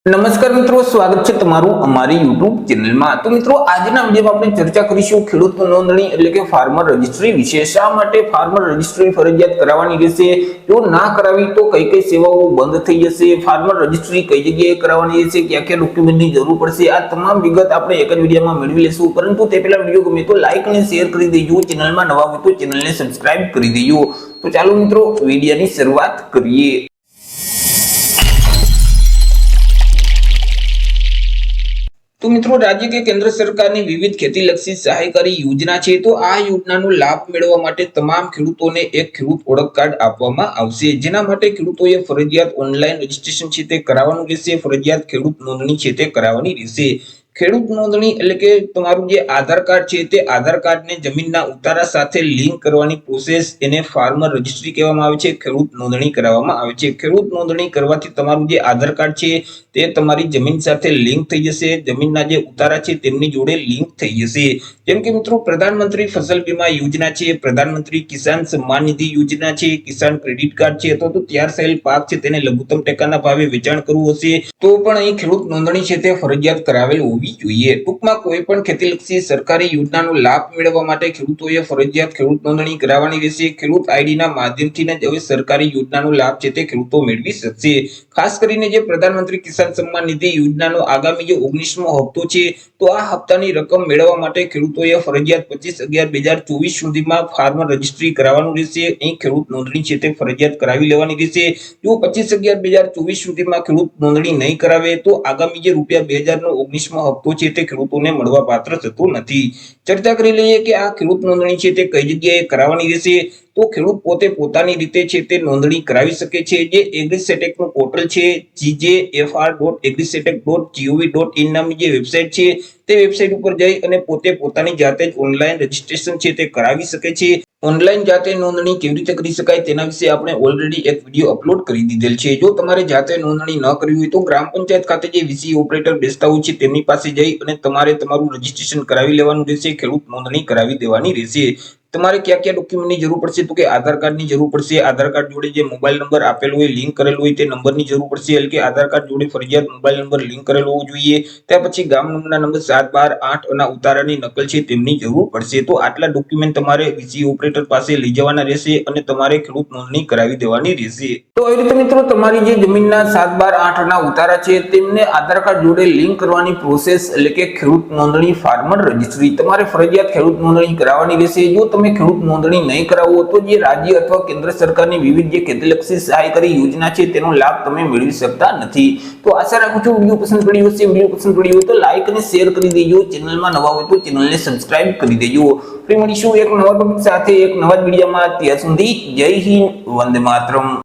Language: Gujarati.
નમસ્કાર મિત્રો, સ્વાગત છે તમારું અમારી YouTube ચેનલમાં। તો મિત્રો, આજના વિડિયોમાં આપણે ચર્ચા કરીશું ખેડૂત નોંધણી એટલે કે ફાર્મર રજિસ્ટ્રી વિશે। શા માટે ફાર્મર રજિસ્ટ્રી ફરજિયાત કરાવવાની રહેશે, જો ના કરાવી તો કઈ કઈ સેવાઓ બંધ થઈ જશે, ફાર્મર રજિસ્ટ્રી કઈ જગ્યાએ કરાવવાની રહેશે, કયા કયા ડોક્યુમેન્ટની જરૂર પડશે, આ તમામ વિગત આપણે એક જ વિડિયોમાં મેળવી લેશું। પરંતુ તે પહેલા વિડિયો ગમે તો લાઈક અને શેર કરી દેજો, ચેનલમાં નવા હોય તો ચેનલને સબસ્ક્રાઇબ કરી દેજો। તો ચાલો મિત્રો, વિડિયોની શરૂઆત કરીએ। तो मित्रों, राज्य के केंद्र सरकार की विविध खेतीलक्षी सहायकारी योजना है। तो आ योजनाનો લાભ મેળવવા માટે તમામ ખેડૂતોને એક ખેડૂત ઓળખ કાર્ડ આપવામાં આવશે, જેના માટે ખેડૂતોએ ફરજિયાત ઓનલાઈન રજીસ્ટ્રેશન છે તે કરાવવાનું રહેશે, ફરજિયાત ખેડૂત નોંધણી છે તે કરાવવાની રહેશે। ખેડૂત નોંધણી એટલે કે તમારું જે આધાર કાર્ડ છે તે આધાર કાર્ડને જમીનના ઉતારા સાથે લિંક કરવાની પ્રોસેસ એને ફાર્મર રજિસ્ટ્રી કહેવામાં આવે છે, ખેડૂત નોંધણી કરાવવામાં આવે છે। ખેડૂત નોંધણી કરવાથી તમારું જે આધાર કાર્ડ છે તે તમારી જમીન સાથે લિંક થઈ જશે, જમીનના જે ઉતારા છે તેમની જોડે લિંક થઈ જશે। જેમ કે મિત્રો, પ્રધાનમંત્રી ફસલ બીમા યોજના છે, પ્રધાનમંત્રી કિસાન સન્માન નિધિ યોજના છે, કિસાન ક્રેડિટ કાર્ડ છે, અથવા તો તૈયાર થયેલ પાક છે તેને લઘુત્તમ ટેકાના ભાવે વેચાણ કરવું હશે તો પણ અહીં ખેડૂત નોંધણી છે તે ફરજિયાત કરાવેલ હોવી જોઈએ। ટૂંકમાં કોઈ પણ ખેતીલક્ષી સરકારી યોજનાનો લાભ મેળવવા માટે ખેડૂતોએ ફરજિયાત ખેડૂત નોંધણી કરાવવાની રહેશે। ખેડૂત આઈડીના માધ્યમથી જ હવે સરકારી યોજનાનો લાભ છે તે ખેડૂતો મેળવી શકશે। ખાસ કરીને જે પ્રધાનમંત્રી કિસાન સન્માન નિધિ યોજનાનો આગામી જે 19મો હપ્તો છે, તો આ હપ્તાની રકમ મેળવવા માટે ખેડૂતોએ ફરજિયાત 25/11/2024 સુધીમાં ફાર્મર રજિસ્ટ્રી કરાવવાનું રહેશે। અહીં ખેડૂત નોંધણી છે તે ફરજિયાત કરાવી લેવાની રહેશે। જો 25/11/2024 સુધીમાં ખેડૂત નોંધણી નહીં કરાવે તો આગામી જે ₹2019નો હપ્તો છે તે ખેડૂતોને મળવા પાત્ર થતો નથી। ચર્ચા કરી લઈએ કે આ ખેડૂત નોંધણી છે તે કઈ જગ્યાએ કરાવવાની રહેશે। તો ખેડૂત પોતે પોતાની રીતે છે તે નોંધણી કરાવી શકે છે। જે એગ્રીસેટેક નું પોર્ટલ છે, jjfr.agrisetec.gov.in નામની જે વેબસાઇટ છે તે વેબસાઇટ ઉપર જઈ અને પોતે પોતાની જાતે જ ઓનલાઈન રજીસ્ટ્રેશન છે તે કરાવી શકે છે। ઓનલાઈન જાતે નોંધણી કેવી રીતે કરી શકાય તેના વિશે આપણે ઓલરેડી એક વિડિયો અપલોડ કરી દીધેલ છે। જો તમારે જાતે નોંધણી ન કરવી હોય તો ગ્રામ પંચાયત ખાતે જે વીસી ઓપરેટર બેસતા હોય છે તેમની પાસે જઈ અને તમારે તમારું રજીસ્ટ્રેશન કરાવી લેવાનું રહેશે, ખેડૂત નોંધણી કરાવી દેવાની રહેશે। તમારે કયા કયા ડોક્યુમેન્ટની જરૂર પડશે તો કે આધાર કાર્ડની જરૂર પડશે, આધાર કાર્ડ જોડે જે મોબાઈલ નંબર આપેલો હોય, લિંક કરેલો હોય તે નંબરની જરૂર પડશે, એટલે કે આધાર કાર્ડ જોડે ફરજિયાત મોબાઈલ નંબર લિંક કરેલો હોવો જોઈએ। ત્યાર પછી ગામના નંબર 7, 12, 8 અને ઉતારાની નકલ છે તેમની જરૂર પડશે। તો આટલા ડોક્યુમેન્ટ તમારે વીસી ઓપરેટર પાસે લઈ જવાના રહેશે અને તમારે ખેડૂત નોંધણી કરાવી દેવાની રહેશે। તો એ રીતે મિત્રો, તમારી જે જમીનના 7, 12, 8 ના ઉતારા છે તેમને આધાર કાર્ડ જોડે લિંક કરવાની પ્રોસેસ એટલે કે ખેડૂત નોંધણી ફાર્મર રજિસ્ટ્રી તમારે ફરજિયાત ખેડૂત નોંધણી કરાવવાની રહેશે। જો તમે ખેડૂત નોંધણી નહીં કરાવો તો જે રાજ્ય અથવા કેન્દ્ર સરકારની વિવિધ જે ખેતીલક્ષી સહાયકારી યોજના છે તેનો લાભ તમે મેળવી શકતા નથી। તો આશા રાખું છું વિડીયો પસંદ પડ્યો હશે। વિડીયો પસંદ પડ્યો હોય તો લાઈક અને શેર કરી દેજો, ચેનલમાં નવા હોય તો ચેનલને સબસ્ક્રાઇબ કરી દેજો। ફરી મળીશું એક નવા ટોપિક સાથે એક નવા વિડીયોમાં। ત્યાં સુધી જય હિન્દ, વંદે માતરમ।